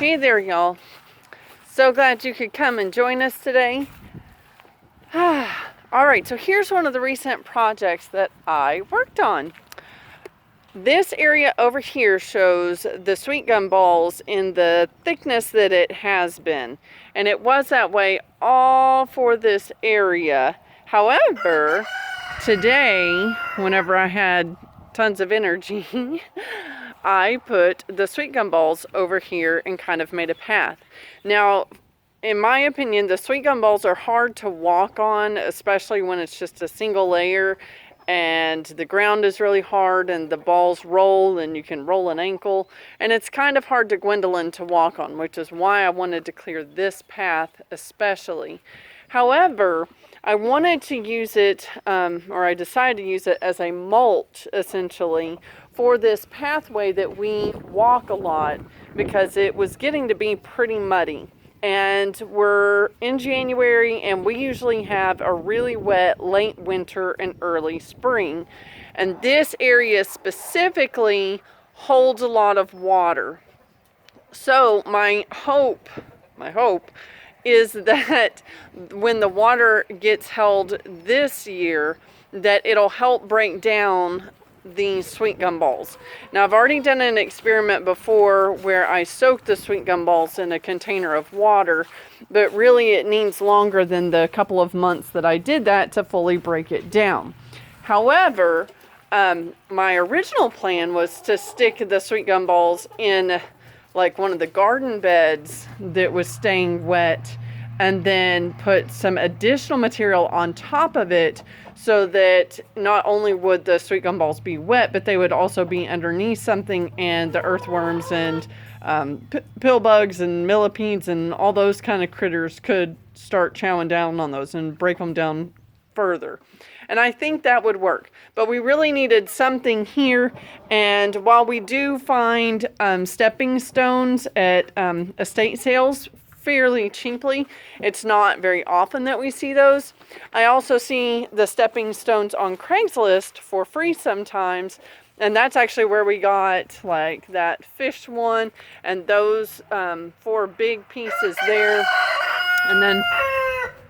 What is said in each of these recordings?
Hey there, y'all. So glad you could come and join us today. Alright, so here's one of the recent projects that I worked on. This area over here shows the sweet gum balls in the thickness that it has been. And it was that way all for this area. However, today, whenever I had tons of energy, I put the sweet gum balls over here and kind of made a path. Now, in my opinion, the sweet gum balls are hard to walk on, especially when it's just a single layer and the ground is really hard and the balls roll and you can roll an ankle. And it's kind of hard to Gwendolyn to walk on, which is why I wanted to clear this path especially. However, I wanted to use it, or I decided to use it as a mulch, essentially, for this pathway that we walk a lot because it was getting to be pretty muddy. And we're in January, and we usually have a really wet late winter and early spring. And this area specifically holds a lot of water. So my hope is that when the water gets held this year, that it'll help break down these sweet gum balls. Now, I've already done an experiment before where I soaked the sweet gum balls in a container of water, but really it needs longer than the couple of months that I did that to fully break it down. However, my original plan was to stick the sweet gum balls in like one of the garden beds that was staying wet and then put some additional material on top of it so that not only would the sweet gum balls be wet, but they would also be underneath something and the earthworms and pill bugs and millipedes and all those kind of critters could start chowing down on those and break them down further. And I think that would work. But we really needed something here. And while we do find stepping stones at estate sales fairly cheaply, it's not very often that we see those. I also see the stepping stones on Craigslist for free sometimes. And that's actually where we got like that fish one and those 4 big pieces there. And then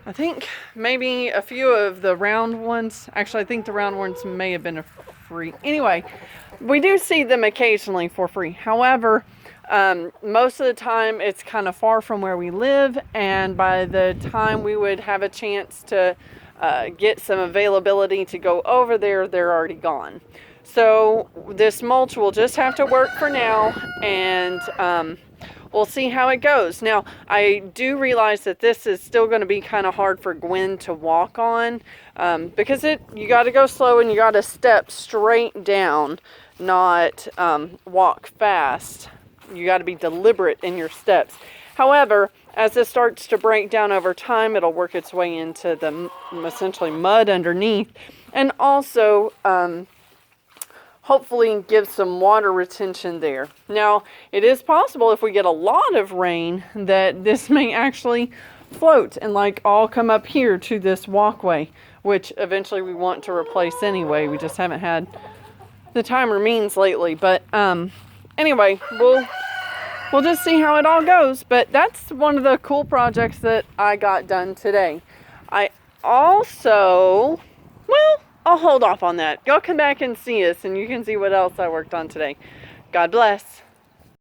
I think maybe a few of the round ones. Actually, I think the round ones may have been free. Anyway, we do see them occasionally for free. However, most of the time it's kind of far from where we live. And by the time we would have a chance to get some availability to go over there, they're already gone. So this mulch will just have to work for now. And we'll see how it goes. Now, I do realize that this is still going to be kind of hard for Gwen to walk on because you got to go slow and you got to step straight down, not walk fast. You got to be deliberate in your steps. However, as this starts to break down over time, it'll work its way into the essentially mud underneath, and also hopefully give some water retention there. Now, it is possible if we get a lot of rain that this may actually float and like all come up here to this walkway, which eventually we want to replace anyway. We just haven't had the time or means lately. But anyway, we'll just see how it all goes. But that's one of the cool projects that I got done today. I also, I'll hold off on that. Y'all come back and see us and you can see what else I worked on today. God bless.